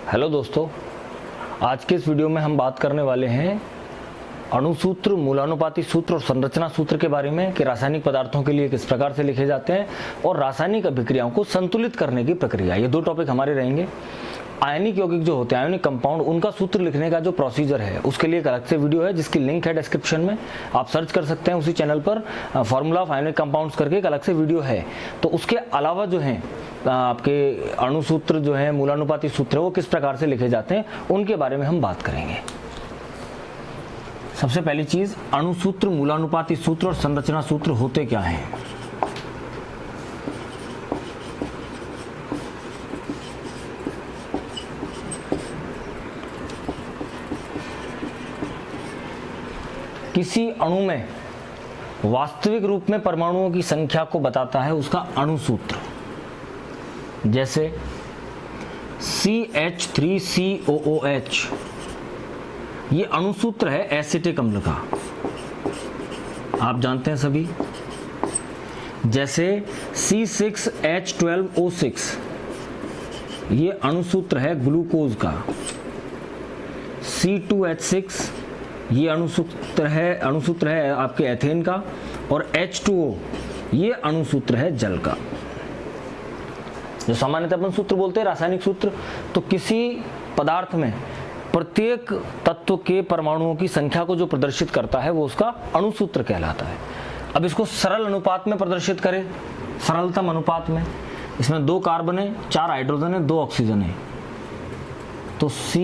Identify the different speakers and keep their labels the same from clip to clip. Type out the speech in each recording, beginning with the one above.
Speaker 1: Hello दोस्तों, आज के इस वीडियो में हम बात करने वाले हैं अणुसूत्र, मूलानुपाती सूत्र और संरचना सूत्र के बारे में कि रासायनिक पदार्थों के लिए किस प्रकार से लिखे जाते हैं और रासायनिक अभिक्रियाओं को संतुलित करने की प्रक्रिया। ये दो टॉपिक हमारे रहेंगे। आयनिक यौगिक जो होते हैं, आयनिक कंपाउंड, उनका सूत्र लिखने का जो प्रोसीजर है उसके लिए एक अलग से वीडियो है जिसकी लिंक है डिस्क्रिप्शन में, आप सर्च कर सकते हैं। उसी चैनल पर फार्मूला ऑफ आयनिक कंपाउंड्स करके एक अलग से वीडियो है। तो उसके अलावा जो है आपके अणुसूत्र जो है, मूलानुपाती सूत्र, वो किस प्रकार से लिखे जाते हैं उनके बारे में हम बात करेंगे। सबसे पहली चीज, अणुसूत्र, मूलानुपाती सूत्र और संरचना सूत्र होते क्या हैं। किसी अणु में वास्तविक रूप में परमाणुओं की संख्या को बताता है उसका अणुसूत्र। जैसे CH3COOH, ये अणुसूत्र है एसिटिक अम्ल का, आप जानते हैं सभी। जैसे C6H12O6, ये अणुसूत्र है ग्लूकोज का। C2H6, ये अणुसूत्र है आपके एथेन का। और H2O, ये अणुसूत्र है जल का। जो सामान्यतः अपन सूत्र बोलते हैं रासायनिक सूत्र, तो किसी पदार्थ में प्रत्येक तत्व के परमाणुओं की संख्या को जो प्रदर्शित करता है वो उसका अणुसूत्र कहलाता है। अब इसको सरल अनुपात में प्रदर्शित करें, सरलतम अनुपात में, इसमें 2 कार्बन है, 4 हाइड्रोजन है, 2 ऑक्सीजन है। तो C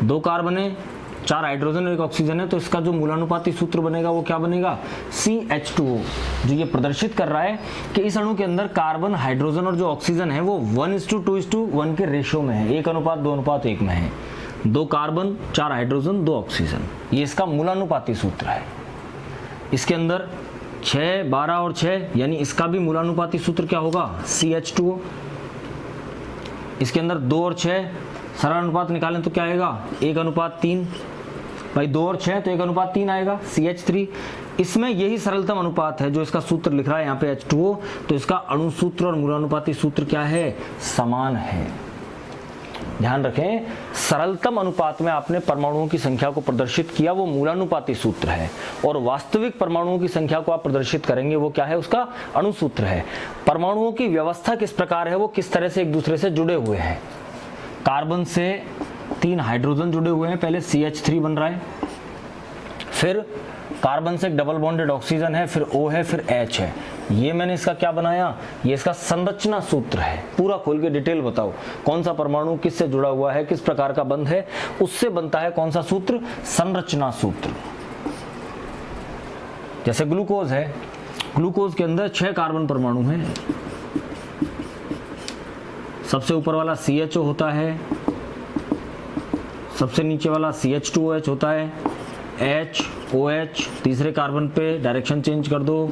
Speaker 1: 2 कार्बन है, 4 हाइड्रोजन और 1 ऑक्सीजन है, तो इसका जो मूलानुपाती सूत्र बनेगा वो क्या बनेगा, CH2O। जो ये प्रदर्शित कर रहा है कि इस अणु के अंदर कार्बन, हाइड्रोजन और जो ऑक्सीजन है वो 1:2:1 के रेशियो में है, 1:2:1 में है। 2 कार्बन, 4 हाइड्रोजन, 2 ऑक्सीजन, ये इसका मूलानुपाती सूत्र है। इसके अंदर 6, 12 और 6, यानी इसका भी मूलानुपाती सूत्र क्या होगा, CH2O। इसके अंदर 2 और 6 सरल अनुपात निकालें तो क्या आएगा, 1:3। भाई 2 और 6 तो 1:3 आएगा, CH3। इसमें यही सरलतम अनुपात है जो इसका सूत्र लिख रहा है यहाँ पे H2O, तो इसका अणुसूत्र और मूलानुपाती सूत्र क्या है, समान है। ध्यान रखें, सरलतम अनुपात में आपने परमाणुओं की संख्या को प्रदर्शित किया, वो मूलानुपाती सूत्र है, और वास्तविक परमाणुओं की संख्या को आप प्रदर्शित करेंगे वो क्या है, उसका अणुसूत्र है। परमाणुओं की व्यवस्था किस प्रकार है, वो किस तरह से एक दूसरे से जुड़े हुए हैं। कार्बन से 3 हाइड्रोजन जुड़े हुए हैं, पहले CH3 बन रहा है, फिर कार्बन से एक डबल बॉन्डेड ऑक्सीजन है, फिर O है, फिर H है। ये मैंने इसका क्या बनाया, ये इसका संरचना सूत्र है। पूरा खोल के डिटेल बताओ कौन सा परमाणु किससे जुड़ा हुआ है, किस प्रकार का बंध है, उससे बनता है कौन सा सूत्र, संरचना सूत्र। जैसे ग्लूकोज है, ग्लूकोज के अंदर 6 कार्बन परमाणु हैं। सबसे ऊपर वाला CHO होता है, सबसे नीचे वाला CH2OH होता है, HOH, तीसरे कार्बन पे डायरेक्शन चेंज कर दो,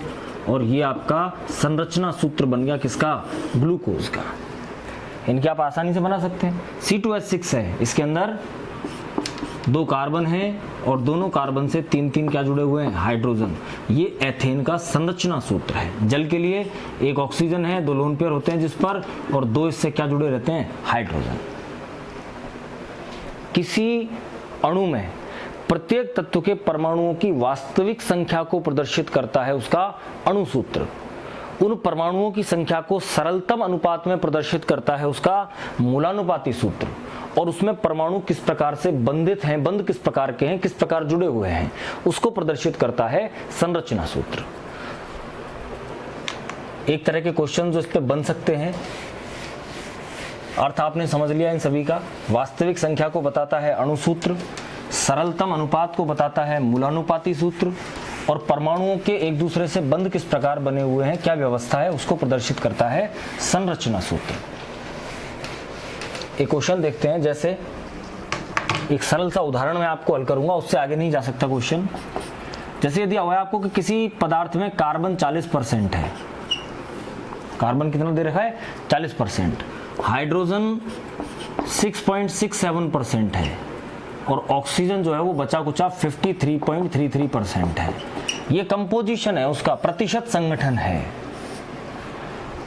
Speaker 1: और ये आपका संरचना सूत्र बन गया किसका, ग्लूकोज का। इनके आप आसानी से बना सकते हैं। C2H6 है, इसके अंदर 2 कार्बन है और दोनों कार्बन से 3 क्या जुड़े हुए हैं, हाइड्रोजन। ये एथेन का संरचना सूत्र है। जल के लिए 1 ऑक्सीजन है, 2 लोन पेयर होते हैं जिस पर, और 2 इससे क्या जुड़े रहते हैं, हाइड्रोजन। किसी अणु में प्रत्येक तत्व के परमाणुओं की वास्तविक संख्या को प्रदर्शित करता है उसका अणुसूत्र। उन परमाणुओं की संख्या को सरलतम अनुपात में प्रदर्शित करता है उसका मूलानुपाती सूत्र। और उसमें परमाणु किस प्रकार से बंधित हैं, बंध किस प्रकार के हैं, किस प्रकार जुड़े हुए हैं, उसको प्रदर्शित करता है संरचना सूत्र। एक तरह के क्वेश्चन जो इस पे बन सकते हैं, अर्थ आपने समझ लिया इन सभी का। वास्तविक संख्या को बताता है अणुसूत्र, सरलतम अनुपात को बताता है मूलानुपाती सूत्र, और परमाणुओं के एक दूसरे से बंध किस प्रकार बने हुए हैं, क्या व्यवस्था है, उसको प्रदर्शित करता है संरचना सूत्र। एक क्वेश्चन देखते हैं। जैसे एक सरल सा उदाहरण मैं आपको हल करूंगा, उससे आगे नहीं जा सकता क्वेश्चन। जैसे यदि हुआ आपको कि किसी पदार्थ में कार्बन 40% है, कार्बन कितना दे रखा है, 40%, हाइड्रोजन 6.67% है, और ऑक्सीजन जो है वो बचा कुचा 53.33% है। ये कंपोजिशन है उसका, प्रतिशत संगठन है।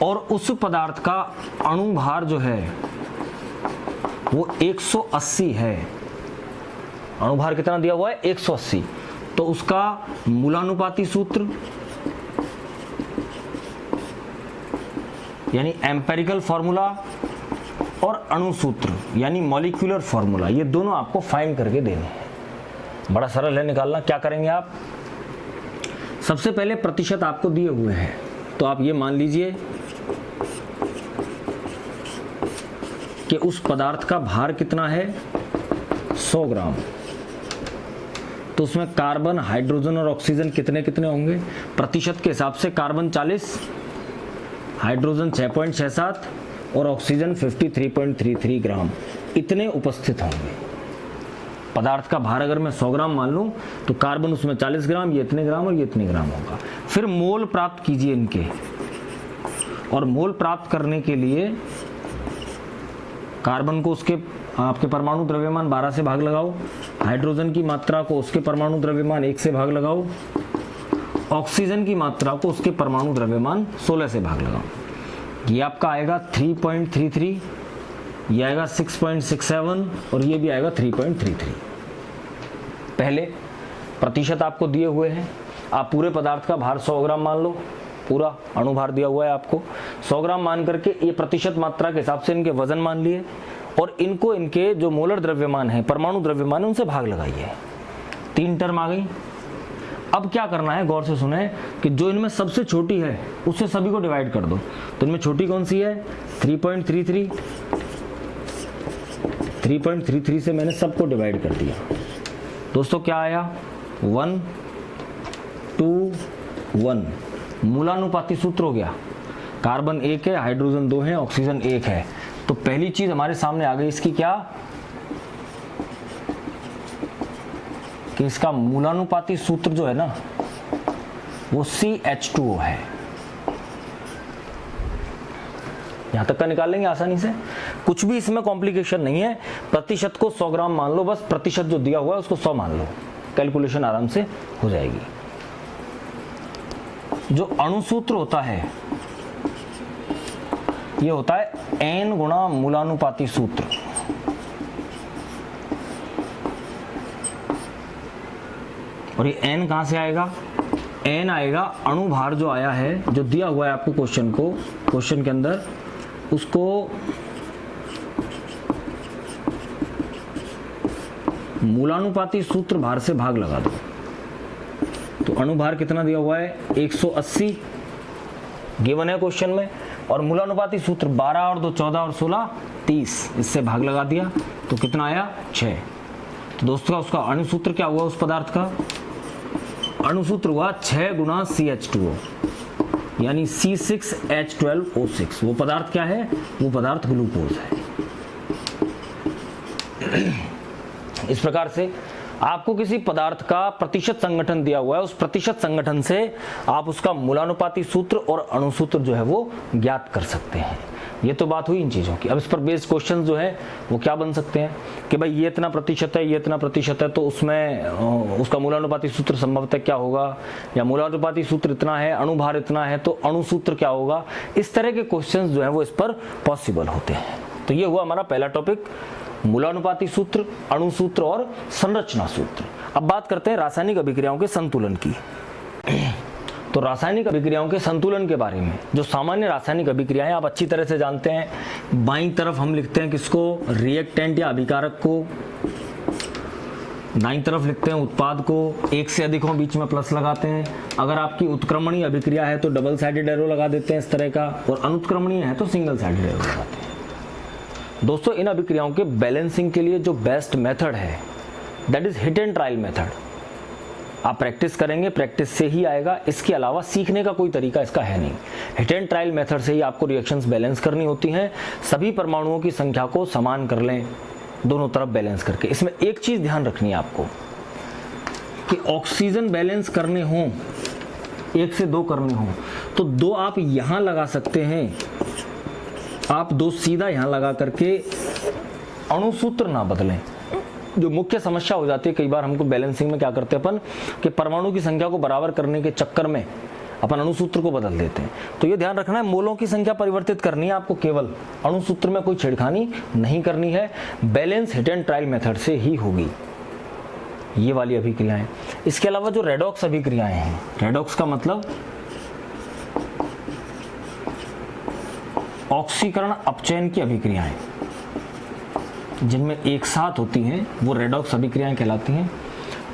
Speaker 1: और उस पदार्थ का अणु भार जो है वो 180 है। अणुभार कितना दिया हुआ है? 180। तो उसका मूलानुपाती सूत्र यानी एम्पेरिकल फॉर्मूला और अणु सूत्र यानी मॉलिक्यूलर फॉर्मूला, ये दोनों आपको फाइंड करके देने हैं। बड़ा सरल है निकालना। क्या करेंगे आप? सबसे पहले प्रतिशत आपको दिए हुए हैं, तो आप ये मान लीजिए कि उस पदार्थ का भार कितना है? 100 ग्राम। तो उसमें कार्बन, हाइड्रोजन और ऑक्सीजन कितने कितने होंगे? प्रतिशत के हिसाब से कार्बन 40, हाइड्रोजन 6.67 और ऑक्सीजन 53.33 ग्राम, इतने उपस्थित होंगे। पदार्थ का भार अगर मैं 100 ग्राम मान लूं तो कार्बन उसमें 40 ग्राम, ये इतने ग्राम और ये इतने ग्राम होगा। फिर मोल प्राप्त कीजिए इनके, और मोल प्राप्त करने के लिए कार्बन को उसके आपके परमाणु द्रव्यमान 12 से भाग लगाओ, हाइड्रोजन की मात्रा को उसके परमाणु द्रव्यमान 1 से भाग लगाओ, ऑक्सीजन की मात्रा को उसके परमाणु द्रव्यमान 16 से भाग लगाओ। ये आपका आएगा 3.33, ये आएगा 6.67 और ये भी आएगा 3.33। पहले प्रतिशत आपको दिए हुए हैं, आप पूरे पदार्थ का भार 100 ग्राम मान लो, पूरा अणुभार दिया हुआ है आपको 100 ग्राम मान करके ये प्रतिशत मात्रा के हिसाब से इनके वजन मान लिए और इनको इनके जो मोलर द्रव्यमान है, परमाणु द्रव्यमान है, उनसे भाग लगाइए। 3 टर्म आ गई। अब क्या करना है, गौर से सुने कि जो इनमें सबसे छोटी है उससे सभी को डिवाइड कर दो। तो इनमें छोटी कौन सी है? 3.33। 3.33 से मैंने सबको डिवाइड कर दिया। दोस्तों क्या आया? 1 2 1। मूलानुपाती सूत्र हो गया। कार्बन 1 है, हाइड्रोजन 2 है, ऑक्सीजन 1 है। तो पहली चीज हमारे सामने आ गई इसकी, क्या कि इसका मूलानुपाती सूत्र जो है ना वो CH2O है। यहां तक का निकाल लेंगे आसानी से, कुछ भी इसमें कॉम्प्लिकेशन नहीं है। प्रतिशत को 100 ग्राम मान लो, बस प्रतिशत जो दिया हुआ है उसको 100 मान लो, कैलकुलेशन आराम से हो जाएगी। जो अणु सूत्र होता है ये होता है N गुणा मूलानुपाती सूत्र। और ये N कहां से आएगा? N आएगा अणुभार जो आया है, जो दिया हुआ है आपको क्वेश्चन के अंदर, उसको मूलानुपाती सूत्र भार से भाग लगा दो। तो अणुभार कितना दिया हुआ है? 180 गिवन है क्वेश्चन में, और मूलानुपाती सूत्र 12 और 2 14 और 16 30, इससे भाग लगा दिया तो कितना आया? 6। तो दोस्तों का उसका अणु सूत्र क्या हुआ? उस पदार्थ का अणु सूत्र हुआ 6 गुना CH2O यानी C6H12O6। वो पदार्थ क्या है? वो पदार्थ ग्लूकोज है। इस प्रकार से आपको किसी पदार्थ का प्रतिशत संगठन दिया हुआ है, उस प्रतिशत संगठन से आप उसका मूलानुपाती सूत्र और अणु सूत्र जो है वो ज्ञात कर सकते हैं। ये तो बात हुई इन चीज़ों की। अब इस पर बेस्ड क्वेश्चंस जो है वो क्या बन सकते हैं कि भाई ये इतना प्रतिशत है, ये इतना प्रतिशत है, तो उसमें उसका मूलानुपाती सूत्र संभवतः क्या होगा, या मूलानुपाती सूत्र इतना है, अणुभार इतना है, तो अणु सूत्र क्या होगा। इस तरह के क्वेश्चंस जो है वो इस पर पॉसिबल होते हैं। तो ये हुआ हमारा पहला टॉपिक, मूलानुपाती सूत्र, अणु सूत्र और संरचना सूत्र। अब बात करते हैं रासायनिक अभिक्रियाओं के संतुलन की। तो रासायनिक अभिक्रियाओं के संतुलन के बारे में, जो सामान्य रासायनिक अभिक्रियाएं आप अच्छी तरह से जानते हैं, बाईं तरफ हम लिखते हैं किसको? रिएक्टेंट या अभिकारक को। दाईं तरफ लिखते हैं उत्पाद को, एक से अधिक हो बीच में प्लस लगाते हैं। अगर आपकी उत्क्रमणीय अभिक्रिया है तो डबल साइडेड एरो लगा देते हैं इस तरह का, और अनुत्क्रमणीय है तो सिंगल साइडेड एरो लगाते हैं। दोस्तों इन अभिक्रियाओं के बैलेंसिंग के लिए जो बेस्ट मेथड है that is hit and trial method. आप प्रैक्टिस करेंगे, प्रैक्टिस से ही आएगा, इसके अलावा सीखने का कोई तरीका इसका है नहीं। हिट एंड ट्रायल मेथड से ही आपको रिएक्शंस बैलेंस करनी होती हैं। सभी परमाणुओं की संख्या को समान कर लें, दोनों तरफ बैलेंस करके। इसमें एक चीज ध्यान रखनी है आपको कि ऑक्सीजन बैलेंस करने हों, 1 से 2 करने हों, तो 2 आप यहां लगा सकते हैं, आप 2 सीधा यहां लगा करके अणु सूत्र ना बदलें। जो मुख्य समस्या हो जाती है कई बार हमको बैलेंसिंग में, क्या करते हैं अपन कि परमाणु की संख्या को बराबर करने के चक्कर में अपन अणुसूत्र को बदल देते हैं। तो ये ध्यान रखना है, मोलों की संख्या परिवर्तित करनी है आपको, केवल अणुसूत्र में कोई छेड़खानी नहीं करनी है। Balance hit and trial method से ही होगी ये वाली अभिक्रियाएं। इसके अलावा जो रेडॉक्स अभिक्रियाएं हैं, रेडॉक्स का मतलब ऑक्सीकरण अपचयन की अभिक्रियाएं जिनमें एक साथ होती हैं वो रेडॉक्स अभिक्रियाएं कहलाती हैं।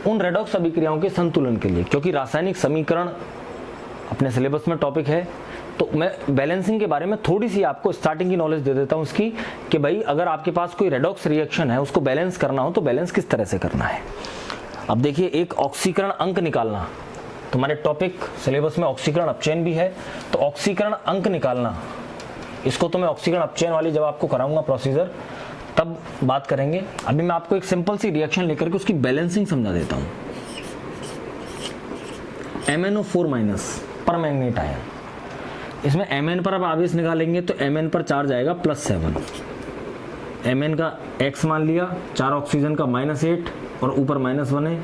Speaker 1: उन रेडॉक्स अभिक्रियाओं के संतुलन के लिए, क्योंकि रासायनिक समीकरण अपने सिलेबस में टॉपिक है, तो मैं बैलेंसिंग के बारे में थोड़ी सी आपको स्टार्टिंग की नॉलेज दे देता हूं इसकी, कि भाई अगर आपके पास कोई रेडॉक्स रिएक्शन है उसको बैलेंस करना हो तो बैलेंस किस तरह से करना है। अब देखिए, एक ऑक्सीकरण अंक निकालना, तुम्हारे टॉपिक सिलेबस में ऑक्सीकरण अपचयन भी है, तो ऑक्सीकरण अंक निकालना, इसको तो मैं ऑक्सीकरण अपचयन वाली जब आपको कराऊंगा प्रोसीजर तब बात करेंगे। अभी मैं आपको एक सिंपल सी रिएक्शन लेकर के उसकी बैलेंसिंग समझा देता हूं। MnO4- पर मैंगनीट आयन, इसमें Mn पर अब आवेश निकालेंगे तो Mn पर चार्ज आएगा +7, Mn का x मान लिया, 4 ऑक्सीजन का -8 और ऊपर -1 है,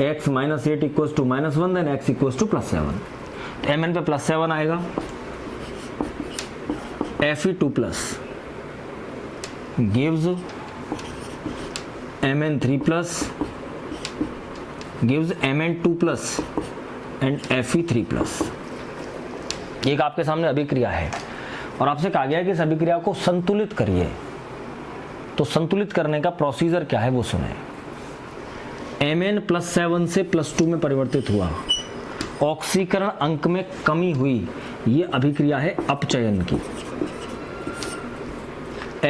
Speaker 1: x -8 equals to -1 then x equals to +7, तो Mn पे +7 आएगा। Fe2+ gives Mn3+ gives Mn2+ and Fe3+। एक आपके सामने अभिक्रिया है और आपसे कहा गया है कि इस अभिक्रिया को संतुलित करिए, तो संतुलित करने का प्रोसीजर क्या है वो सुने। Mn +7 से +2 में परिवर्तित हुआ, ऑक्सीकरण अंक में कमी हुई, ये अभिक्रिया है अपचयन की।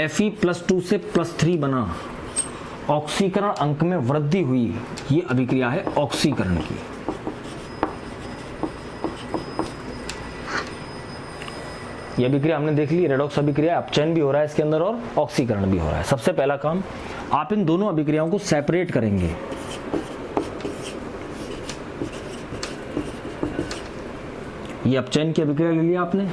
Speaker 1: Fe+2 से +3 बना, ऑक्सीकरण अंक में वृद्धि हुई, ये अभिक्रिया है ऑक्सीकरण की। ये अभिक्रिया हमने देख ली, रेडॉक्स अभिक्रिया, अपचयन भी हो रहा है इसके अंदर और ऑक्सीकरण भी हो रहा है। सबसे पहला काम, आप इन दोनों अभिक्रियाओं को सेपरेट करेंगे। ये अपचयन की अभिक्रिया ले लिया आपने,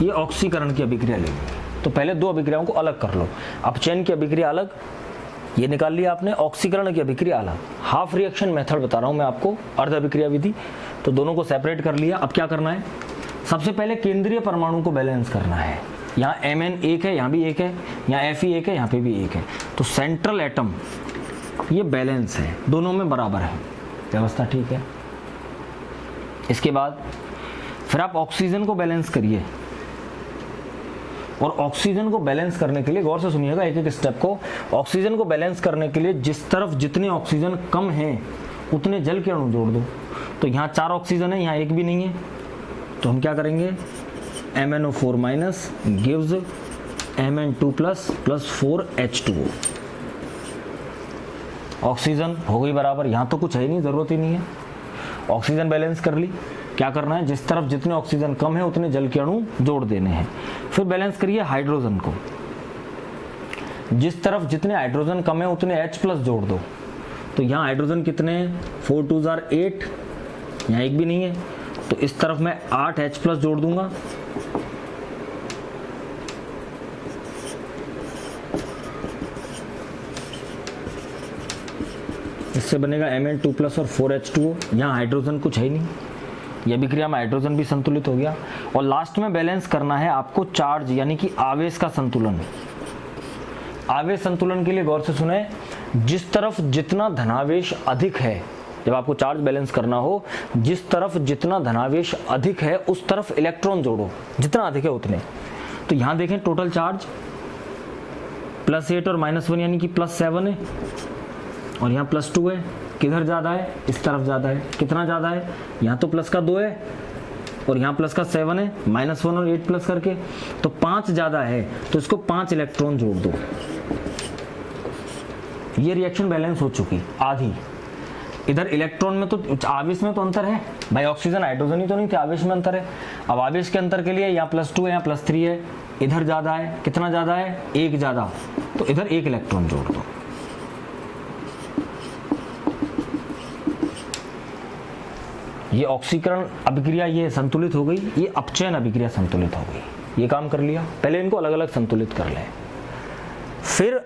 Speaker 1: ये ऑक्सीकरण की अभिक्रिया ले ली। तो पहले दो अभिक्रियाओं को अलग कर लो, अपचयन की अभिक्रिया अलग, ये निकाल लिया आपने, ऑक्सीकरण की अभिक्रिया अलग। हाफ रिएक्शन मेथड बता रहा हूं मैं आपको, अर्ध अभिक्रिया विधि। तो दोनों को सेपरेट कर लिया। अब क्या करना है, सबसे पहले केंद्रीय परमाणु को बैलेंस करना है। यहाँ Mn 1 है, यहाँ भी 1 है, यहाँ Fe 1 है, यहाँ पे भी 1 है, तो सेंट्रल एटम ये बैलेंस है, दोनों में बराबर है, व्यवस्था ठीक है। इसके बाद फिर आप ऑक्सीजन को बैलेंस करिए, और ऑक्सीजन को बैलेंस करने के लिए गौर से सुनिएगा एक एक स्टेप को। ऑक्सीजन को बैलेंस करने के लिए जिस तरफ जितने ऑक्सीजन कम हैं उतने जल के अणु जोड़ दो। तो यहाँ 4 ऑक्सीजन है, यहाँ एक भी नहीं है, तो हम क्या करेंगे, MnO4- gives Mn2+ + 4H2O। Oxygen हो गई बराबर, यहाँ तो कुछ है ही नहीं, जरूरत ही नहीं है। ऑक्सीजन बैलेंस कर ली, क्या करना है, जिस तरफ जितने ऑक्सीजन कम है उतने जल के अणु जोड़ देने हैं। फिर बैलेंस करिए हाइड्रोजन को, जिस तरफ जितने हाइड्रोजन कम है उतने H+ जोड़ दो। तो यहाँ हाइड्रोजन कितने हैं, 4 2 are 8, यहाँ एक भी नहीं है, तो इस तरफ मैं 8 H+ जोड़ दूंगा। इससे बनेगा Mn2+ और 4H2O। यहाँ हाइड्रोजन कुछ है ही नहीं, यह अभिक्रिया में हाइड्रोजन भी संतुलित हो गया। और लास्ट में बैलेंस करना है आपको चार्ज यानी कि आवेश का संतुलन। आवेश संतुलन के लिए गौर से सुने, जिस तरफ जितना धनावेश अधिक है, जब आपको चार्ज बैलेंस करना हो, जिस तरफ जितना धनावेश अधिक है उस तरफ इलेक्ट्रॉन जोड़ो, जितना अधिक है उतने। तो यहाँ देखें टोटल चार्ज +8 और -1 यानी कि +7 है, और यहाँ +2 है। किधर ज़्यादा है, इस तरफ ज़्यादा है। कितना ज़्यादा है, यहाँ तो प्लस का 2 है और यहाँ प्लस का 7 है, -1 और 8 प्लस करके, तो 5 ज़्यादा है, तो इसको 5 इलेक्ट्रॉन जोड़ दो। ये रिएक्शन बैलेंस हो चुकी आधी। इधर इलेक्ट्रॉन में तो आवेश में तो अंतर है भाई, ऑक्सीजन हाइड्रोजन ही तो नहीं थे, आवेश में अंतर है। अब आवेश के अंतर के लिए यहाँ +2 है, यहाँ +3 है, इधर ज़्यादा है। कितना ज़्यादा है, 1 ज़्यादा, तो इधर 1 इलेक्ट्रॉन जोड़ दो। ये ऑक्सीकरण अभिक्रिया ये संतुलित हो गई, ये अपचयन अभिक्रिया संतुलित हो गई। ये काम कर लिया, पहले इनको अलग अलग संतुलित कर लें। फिर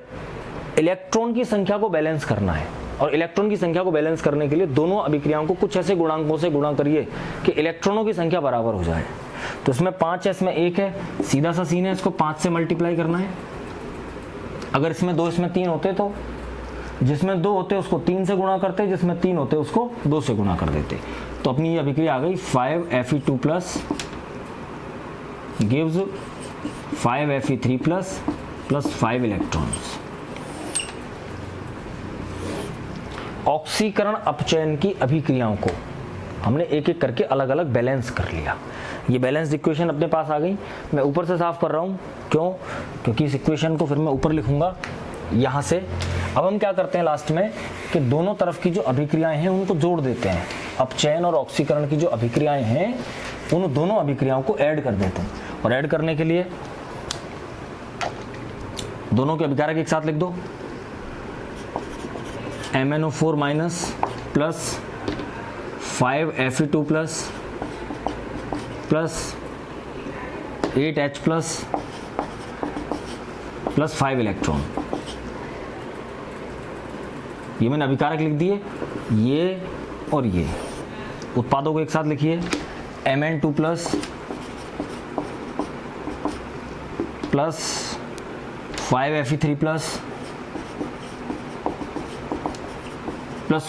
Speaker 1: इलेक्ट्रॉन की संख्या को बैलेंस करना है। और इलेक्ट्रॉन की संख्या को बैलेंस करने के लिए दोनों अभिक्रियाओं को कुछ ऐसे गुणांकों से गुणा करिए कि इलेक्ट्रॉनों की संख्या बराबर हो जाए। तो इसमें 5 है, इसमें 1 है, सीधा सा सीन है, इसको 5 से मल्टीप्लाई करना है। अगर इसमें 2 इसमें 3 होते तो जिसमें 2 होते उसको 3 से गुणा करते, जिसमें 3 होते उसको 2 से गुणा कर देते। तो अपनी ये अभिक्रिया आ गई 5Fe2 plus gives 5Fe3 plus 5 electrons. ऑक्सीकरण अपचयन की अभिक्रियाओं को हमने एक एक करके अलग अलग बैलेंस कर लिया। ये बैलेंस्ड इक्वेशन अपने पास आ गई। मैं ऊपर से साफ कर रहा हूँ, क्यों? क्योंकि इस इक्वेशन को फिर मैं ऊपर लिखूंगा यहाँ से। अब हम क्या करते हैं लास्ट में कि दोनों तरफ की जो अभिक्रियाएं हैं उनको जोड़ देते हैं। अपचयन और ऑक्सीकरण की जो अभिक्रियाएं हैं उन दोनों अभिक्रियाओं को ऐड कर देते हैं। और ऐड करने के लिए दोनों के अभिकारक एक साथ लिख दो, MnO4 minus plus 5Fe2 plus 8H plus 5 electron. ये मैंने अभिकारक लिख दिए, ये और ये। उत्पादों को एक साथ लिखिए, Mn2 plus 5Fe3 plus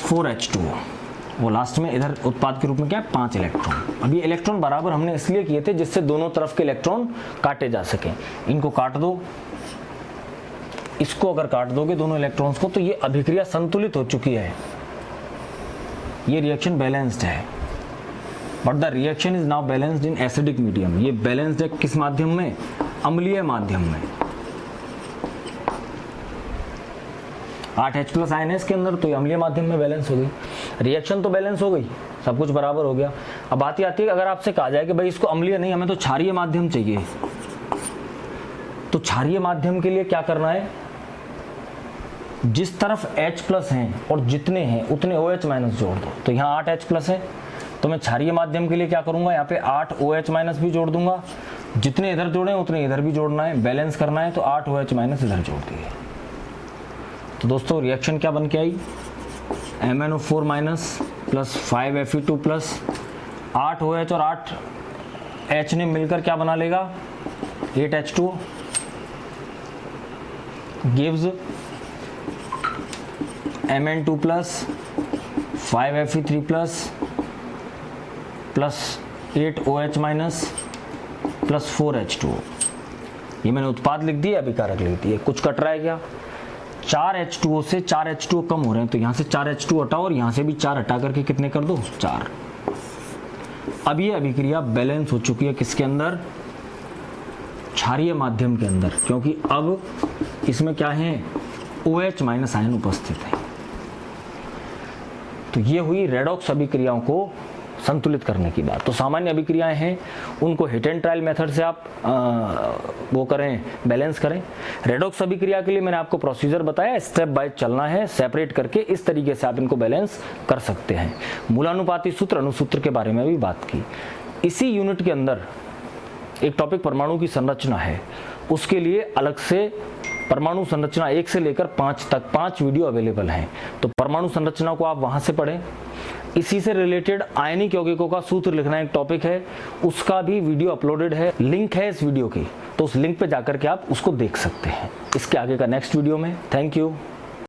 Speaker 1: 4H2। वो लास्ट में इधर उत्पाद के रूप में क्या है, 5 इलेक्ट्रॉन। अब ये इलेक्ट्रॉन बराबर हमने इसलिए किए थे जिससे दोनों तरफ के इलेक्ट्रॉन काटे जा सकें। इनको काट दो, इसको अगर काट दोगे दोनों इलेक्ट्रॉन्स को, तो ये अभिक्रिया संतुलित हो चुकी है। ये रिएक्शन बैलेंस्ड है, but the reaction is now balanced in acidic medium. ये बैलेंस्ड है किस माध्यम में? अम्लीय माध्यम में। 8H प्लस आयन है इसके अंदर, तो ये अम्लीय माध्यम में बैलेंस हो गई। रिएक्शन तो बैलेंस हो गई, सब कुछ बराबर हो गया। अब बात आती है, अगर आपसे कहा जाए कि भाई इसको अम्लीय नहीं, हमें तो क्षारीय माध्यम चाहिए, तो क्षारीय माध्यम के लिए क्या करना है? जिस तरफ H प्लस हैं और जितने हैं उतने OH माइनस जोड़ दो। तो यहाँ 8H प्लस है, तो मैं क्षारीय माध्यम के लिए क्या करूँगा, यहाँ पे 8 OH माइनस भी जोड़ दूंगा। जितने इधर जोड़े उतने इधर भी जोड़ना है, बैलेंस करना है, तो 8 OH माइनस इधर जोड़ दिए। तो दोस्तों रिएक्शन क्या बन के आई? MnO4 minus plus 5Fe2 plus 8 OH और 8 H ने मिलकर क्या बना लेगा? 8H2 gives Mn2 plus 5Fe3 plus 8 OH minus plus 4H2। ये मैंने उत्पाद लिख दिया, अभिकारक लिख दिए। कुछ कट रहा है क्या? 4H2O से 4H2O कम हो रहे हैं, तो यहाँ से 4H2 हटाओ और यहाँ से भी 4 हटा करके कितने कर दो? 4। अब ये अभिक्रिया बैलेंस हो चुकी है किसके अंदर? क्षारीय माध्यम के अंदर, क्योंकि अब इसमें क्या है? OH माइनस आयन उपस्थित है। तो ये हुई रेडॉक्स अभिक्रियाओं को संतुलित करने की बात। तो सामान्य अभिक्रियाएं हैं, उनको हिट एंड ट्रायल मेथड से आप वो करें, बैलेंस करें। रेडॉक्स अभिक्रिया के लिए मैंने आपको प्रोसीजर बताया, स्टेप बाय चलना है, सेपरेट करके इस तरीके से आप इनको बैलेंस कर सकते हैं। मूलानुपाती सूत्र, अणुसूत्र के बारे में भी बात की। इसी यूनिट के अंदर एक टॉपिक परमाणु की संरचना है, उसके लिए अलग से परमाणु संरचना 1 से लेकर 5 तक 5 वीडियो अवेलेबल हैं। तो परमाणु संरचना को आप वहां से पढ़ें। इसी से रिलेटेड आयनिक यौगिकों का सूत्र लिखना एक टॉपिक है, उसका भी वीडियो अपलोडेड है, लिंक है इस वीडियो की, तो उस लिंक पे जाकर के आप उसको देख सकते हैं इसके आगे का नेक्स्ट वीडियो में। Thank you.